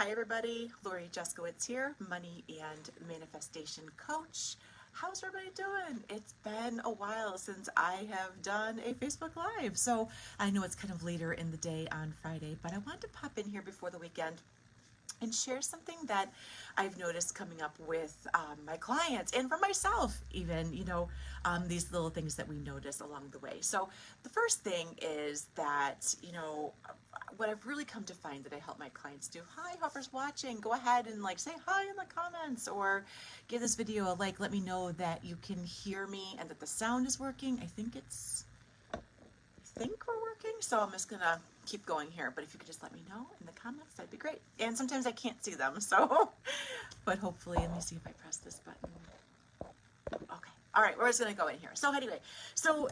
Hi everybody, Lori Jeskowitz here, money and manifestation coach. How's everybody doing? It's been a while since I have done a Facebook Live, so I know it's kind of later in the day on Friday, but I wanted to pop in here before the weekend and share something that I've noticed coming up with my clients and for myself even, these little things that we notice along the way. So the first thing is that, what I've really come to find that I help my clients do, hi, whoever's watching, go ahead and say hi in the comments or give this video a like, let me know that you can hear me and that the sound is working. I think we're working, so I'm just gonna keep going here, but if you could just let me know in the comments, that'd be great. And sometimes I can't see them, so but hopefully, let me see if I press this button. Okay, all right, we're just gonna go in here. So anyway, so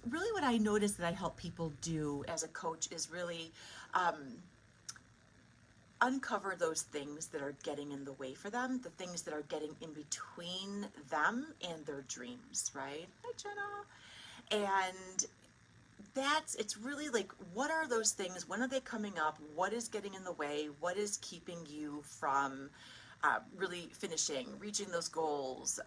really what I notice that I help people do as a coach is really uncover those things that are getting in the way for them, the things that are getting in between them and their dreams, right? Hi, Jenna. And it's really what are those things? When are they coming up? What is getting in the way? What is keeping you from really finishing, reaching those goals,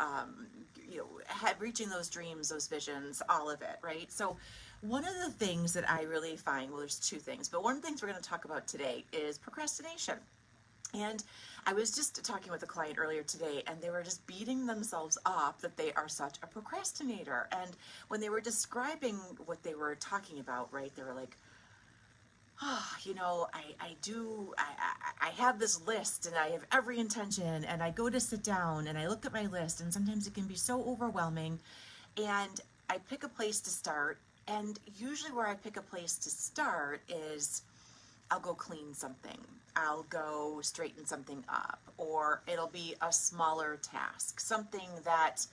reaching those dreams, those visions, all of it, right? So one of the things that I really find, well, there's two things, but one of the things we're going to talk about today is procrastination. And I was just talking with a client earlier today, and they were just beating themselves up that they are such a procrastinator. And when they were describing what they were talking about, right, they were like, I have this list and I have every intention, and I go to sit down and I look at my list, and sometimes it can be so overwhelming, and I pick a place to start. And usually where I pick a place to start is I'll go clean something, I'll go straighten something up, or it'll be a smaller task, something that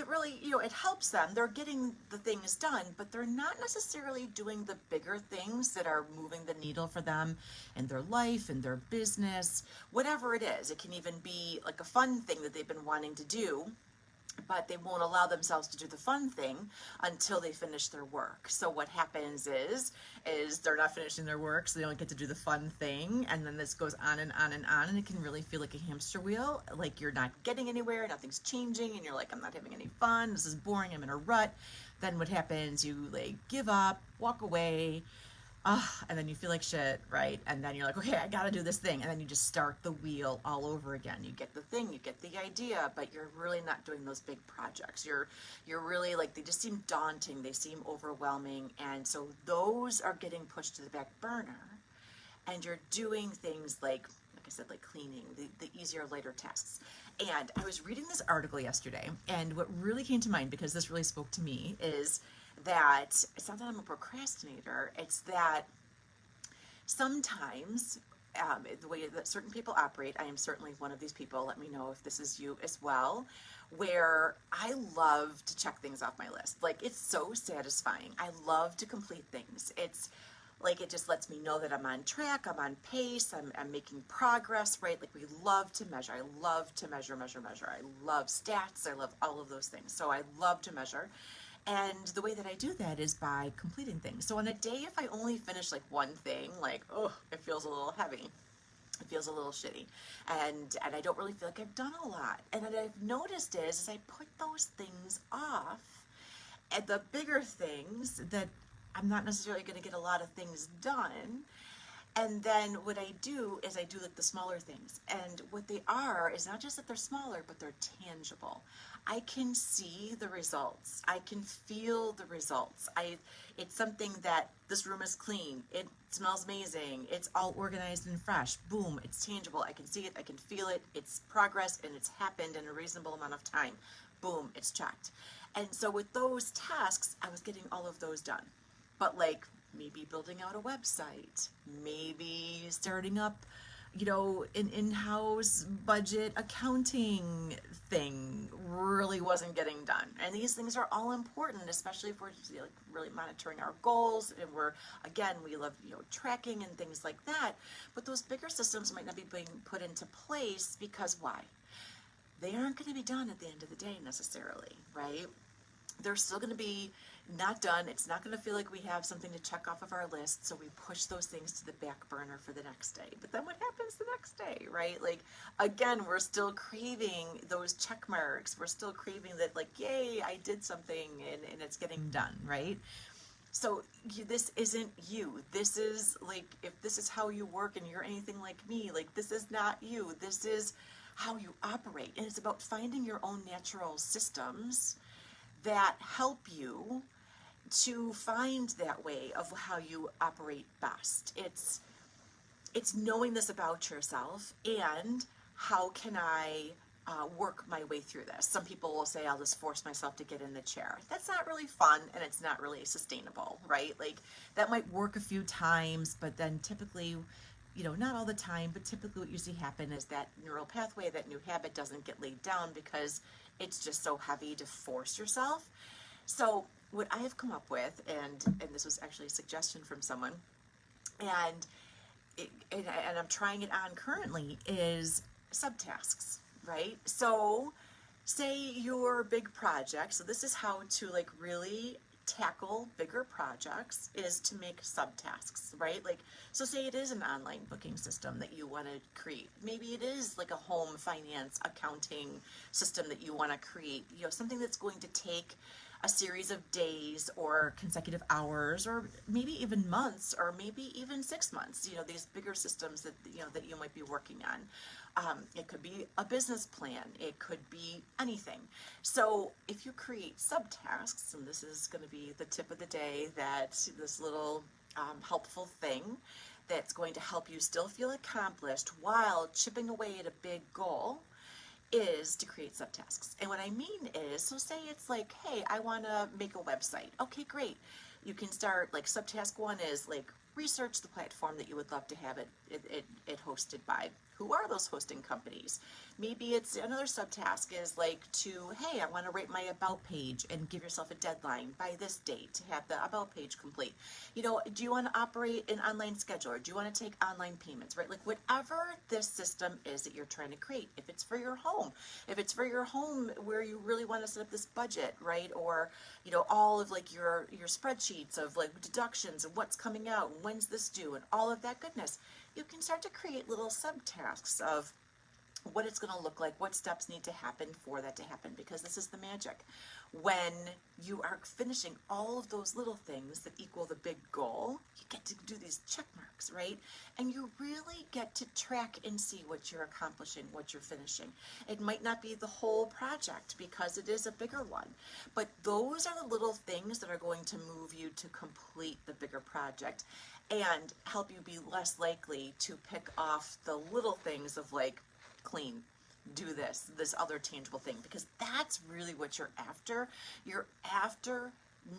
really, it helps them. They're getting the things done, but they're not necessarily doing the bigger things that are moving the needle for them in their life, in their business, whatever it is. It can even be like a fun thing that they've been wanting to do, but they won't allow themselves to do the fun thing until they finish their work. So what happens is they're not finishing their work, so they don't get to do the fun thing, and then this goes on and on and on, and it can really feel like a hamster wheel, like you're not getting anywhere, nothing's changing, and you're like, I'm not having any fun, this is boring, I'm in a rut. Then what happens, you give up, walk away, and then you feel like shit, right? And then you're like, okay, I gotta do this thing. And then you just start the wheel all over again. You get the thing, you get the idea, but you're really not doing those big projects. You're really they just seem daunting. They seem overwhelming. And so those are getting pushed to the back burner. And you're doing things like I said, cleaning, the easier, lighter tasks. And I was reading this article yesterday, and what really came to mind, because this really spoke to me, is that it's not that I'm a procrastinator, it's that sometimes the way that certain people operate, I am certainly one of these people, let me know if this is you as well, where I love to check things off my list. It's so satisfying. I love to complete things. It's it just lets me know that I'm on track, I'm on pace, I'm making progress, right? We love to measure. I love to measure. I love stats. I love all of those things. So I love to measure. And the way that I do that is by completing things. So on a day, if I only finish one thing, it feels a little heavy. It feels a little shitty. And I don't really feel like I've done a lot. And what I've noticed is I put those things off, and the bigger things that I'm not necessarily going to get a lot of things done. And then what I do is I do the smaller things. And what they are is not just that they're smaller, but they're tangible. I can see the results. I can feel the results. It's something that this room is clean. It smells amazing. It's all organized and fresh. Boom, it's tangible. I can see it. I can feel it. It's progress, and it's happened in a reasonable amount of time. Boom, it's checked. And so with those tasks, I was getting all of those done. But maybe building out a website, maybe starting up, an in-house budget accounting thing really wasn't getting done. And these things are all important, especially if we're really monitoring our goals, and we love tracking and things like that. But those bigger systems might not be being put into place because why? They aren't going to be done at the end of the day necessarily, right? They're still going to be not done. It's not going to feel like we have something to check off of our list, so we push those things to the back burner for the next day. But then what happens the next day, right? Like, again, we're still craving those check marks. We're still craving that, like, yay, I did something, and it's getting done, right? So this isn't you. This is like, if this is how you work and you're anything like me, like, this is not you. This is how you operate. And it's about finding your own natural systems that help you to find that way of how you operate best. It's knowing this about yourself, and how can I work my way through this. Some people will say, I'll just force myself to get in the chair. That's not really fun, and it's not really sustainable, right? Like, that might work a few times, but then typically, not all the time, but typically what usually happens is that neural pathway, that new habit doesn't get laid down because it's just so heavy to force yourself. So what I have come up with, and this was actually a suggestion from someone, and and I'm trying it on currently, is subtasks, right? So say your big project, so this is how to like really tackle bigger projects, is to make subtasks, right? Like, so say it is an online booking system that you want to create. Maybe it is like a home finance accounting system that you want to create, something that's going to take a series of days or consecutive hours, or maybe even months, or maybe even 6 months, these bigger systems that, that you might be working on. It could be a business plan. It could be anything. So if you create subtasks, and this is going to be the tip of the day, that this little helpful thing that's going to help you still feel accomplished while chipping away at a big goal, is to create subtasks. And what I mean is, so say it's like, hey, I want to make a website. Okay, great. You can start, like, subtask 1 is like, research the platform that you would love to have it hosted by. Who are those hosting companies? Maybe it's another subtask is like to, hey, I want to write my about page, and give yourself a deadline by this date to have the about page complete. Do you want to operate an online scheduler? Do you want to take online payments, right? Like, whatever this system is that you're trying to create, if it's for your home, where you really want to set up this budget, right? Or, all of like your spreadsheets of like deductions and what's coming out, and when's this due, and all of that goodness. You can start to create little subtasks of what it's going to look like, what steps need to happen for that to happen, because this is the magic. When you are finishing all of those little things that equal the big goal, you get to do these check marks, right? And you really get to track and see what you're accomplishing, what you're finishing. It might not be the whole project because it is a bigger one, but those are the little things that are going to move you to complete the bigger project and help you be less likely to pick off the little things of like, clean, do this other tangible thing, because that's really what you're after. You're after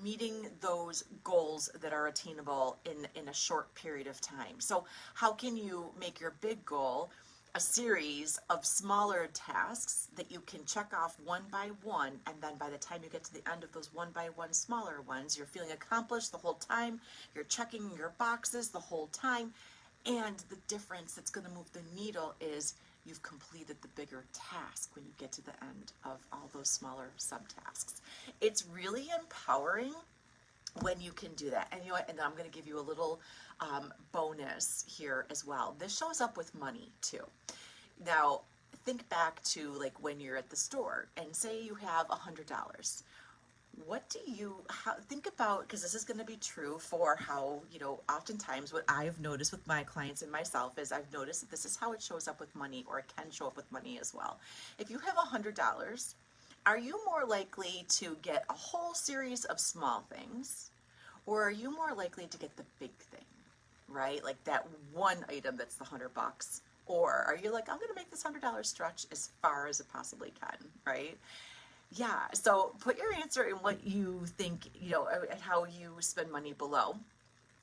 meeting those goals that are attainable in a short period of time. So how can you make your big goal a series of smaller tasks that you can check off one by one, and then by the time you get to the end of those one by one smaller ones, you're feeling accomplished the whole time, you're checking your boxes the whole time, and the difference that's going to move the needle is you've completed the bigger task when you get to the end of all those smaller subtasks. It's really empowering when you can do that. And and I'm going to give you a little bonus here as well. This shows up with money too. Now, think back to like when you're at the store and say you have $100. What do you think about, because this is going to be true for how, oftentimes what I've noticed with my clients and myself is I've noticed that this is how it shows up with money, or it can show up with money as well. If you have $100, are you more likely to get a whole series of small things, or are you more likely to get the big thing, right? Like that one item that's the $100. Or are you like, I'm going to make this $100 stretch as far as it possibly can, right? Yeah, so put your answer in what you think, and how you spend money below,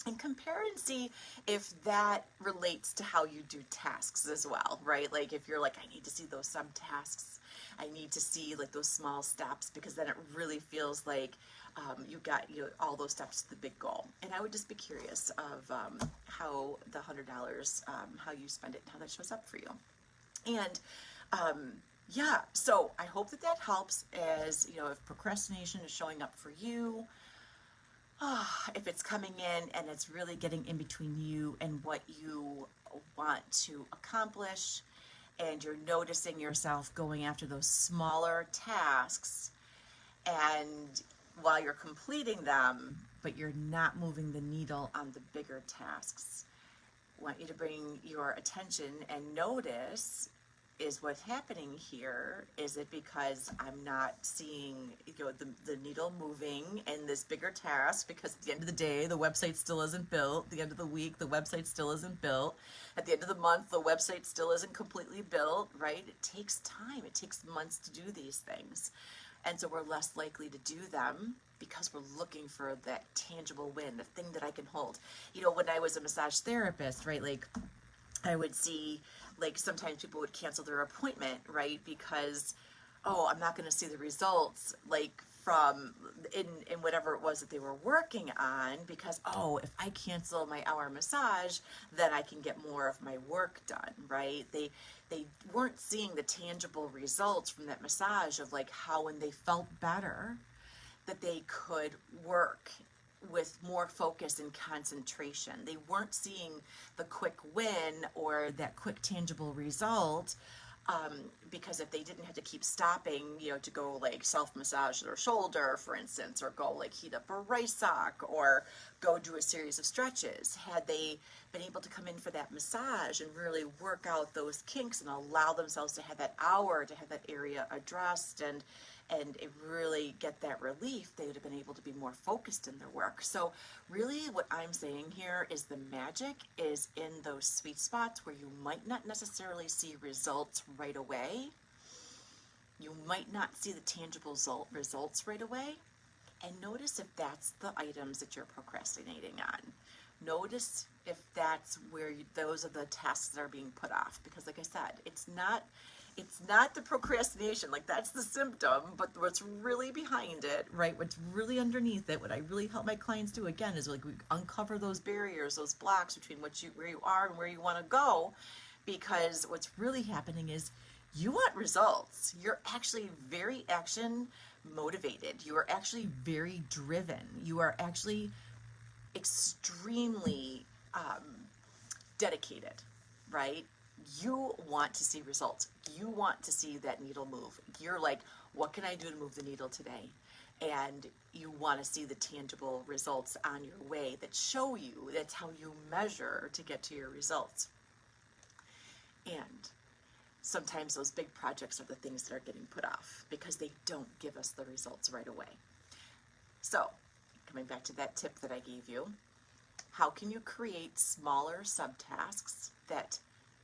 and compare and see if that relates to how you do tasks as well, right? Like if you're like, I need to see those subtasks, I need to see like those small steps, because then it really feels like you got all those steps to the big goal. And I would just be curious of how the $100, how you spend it, and how that shows up for you. And yeah, so I hope that helps, as if procrastination is showing up for you. if it's coming in and it's really getting in between you and what you want to accomplish, and you're noticing yourself going after those smaller tasks, and while you're completing them, but you're not moving the needle on the bigger tasks, I want you to bring your attention and notice, is what's happening here, is it because I'm not seeing, the needle moving in this bigger task? Because at the end of the day, the website still isn't built. At the end of the week, the website still isn't built. At the end of the month, the website still isn't completely built, right? It takes time. It takes months to do these things. And so we're less likely to do them because we're looking for that tangible win, the thing that I can hold. When I was a massage therapist, right, like I would see, like, sometimes people would cancel their appointment, right, because, oh, I'm not going to see the results, like, from in whatever it was that they were working on, because, oh, if I cancel my hour massage, then I can get more of my work done, right? They weren't seeing the tangible results from that massage of, like, how when they felt better, that they could work with more focus and concentration. They weren't seeing the quick win or that quick tangible result, because if they didn't have to keep stopping, to go like self-massage their shoulder, for instance, or go like heat up a rice sock, or go do a series of stretches, had they been able to come in for that massage and really work out those kinks and allow themselves to have that hour to have that area addressed and it really get that relief, they would have been able to be more focused in their work. So really what I'm saying here is the magic is in those sweet spots where you might not necessarily see results right away. You might not see the tangible results right away. And notice if that's the items that you're procrastinating on. Notice if that's where those are the tasks that are being put off. Because like I said, it's not the procrastination, like that's the symptom, but what's really behind it, right? What's really underneath it, what I really help my clients do, again, is like we uncover those barriers, those blocks between where you are and where you want to go, because what's really happening is you want results. You're actually very action motivated. You are actually very driven. You are actually extremely dedicated, right? You want to see results. You want to see that needle move. You're like, what can I do to move the needle today? And you want to see the tangible results on your way that show you, that's how you measure to get to your results. And sometimes those big projects are the things that are getting put off because they don't give us the results right away. So, coming back to that tip that I gave you, how can you create smaller subtasks that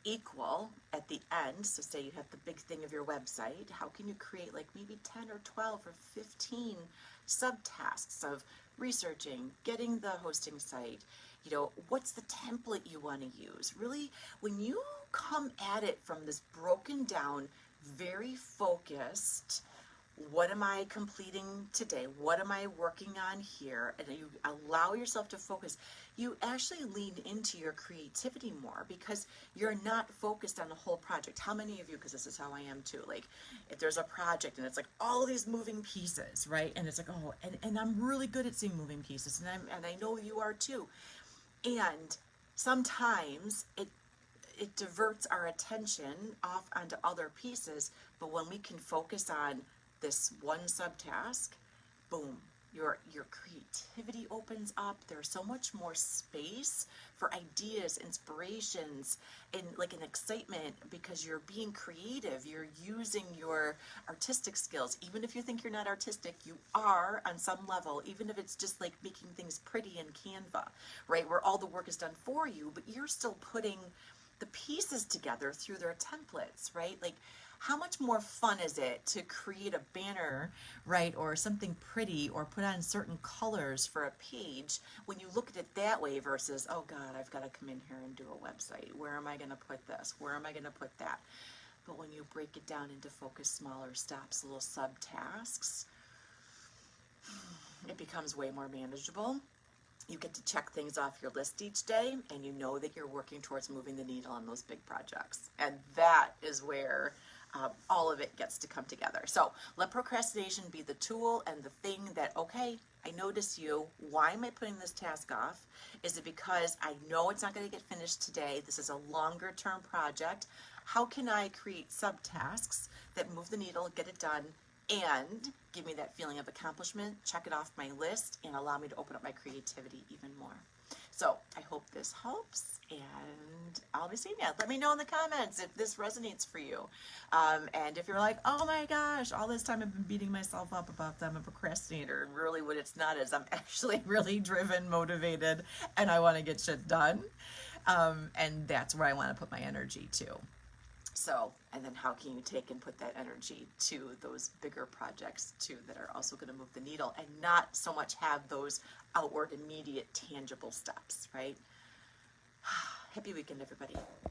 equal at the end? So say you have the big thing of your website, how can you create like maybe 10 or 12 or 15 subtasks of researching, getting the hosting site, what's the template you want to use? Really, when you come at it from this broken down, very focused, what am I completing today? What am I working on here? And you allow yourself to focus. You actually lean into your creativity more because you're not focused on the whole project. How many of you, because this is how I am too, like if there's a project and it's like all these moving pieces, right? And it's like, oh, and I'm really good at seeing moving pieces, and I know you are too. And sometimes it diverts our attention off onto other pieces, but when we can focus on this one subtask, boom, your creativity opens up. There's so much more space for ideas, inspirations, and like an excitement because you're being creative. You're using your artistic skills. Even if you think you're not artistic, you are on some level, even if it's just like making things pretty in Canva, right? Where all the work is done for you, but you're still putting the pieces together through their templates, right? Like, how much more fun is it to create a banner, right, or something pretty, or put on certain colors for a page when you look at it that way versus, oh God, I've got to come in here and do a website. Where am I going to put this? Where am I going to put that? But when you break it down into focused, smaller steps, little subtasks, it becomes way more manageable. You get to check things off your list each day, and you know that you're working towards moving the needle on those big projects. And that is where all of it gets to come together. So let procrastination be the tool and the thing that, okay, I notice you. Why am I putting this task off? Is it because I know it's not going to get finished today? This is a longer term project. How can I create subtasks that move the needle, get it done, and give me that feeling of accomplishment, check it off my list, and allow me to open up my creativity even more? So I hope this helps, and I'll be seeing you. Let me know in the comments if this resonates for you. And if you're like, oh my gosh, all this time I've been beating myself up about that I'm a procrastinator, and really what it's not is I'm actually really driven, motivated, and I want to get shit done. And that's where I want to put my energy to. So, and then how can you take and put that energy to those bigger projects too that are also going to move the needle and not so much have those outward, immediate, tangible steps, right? Happy weekend, everybody.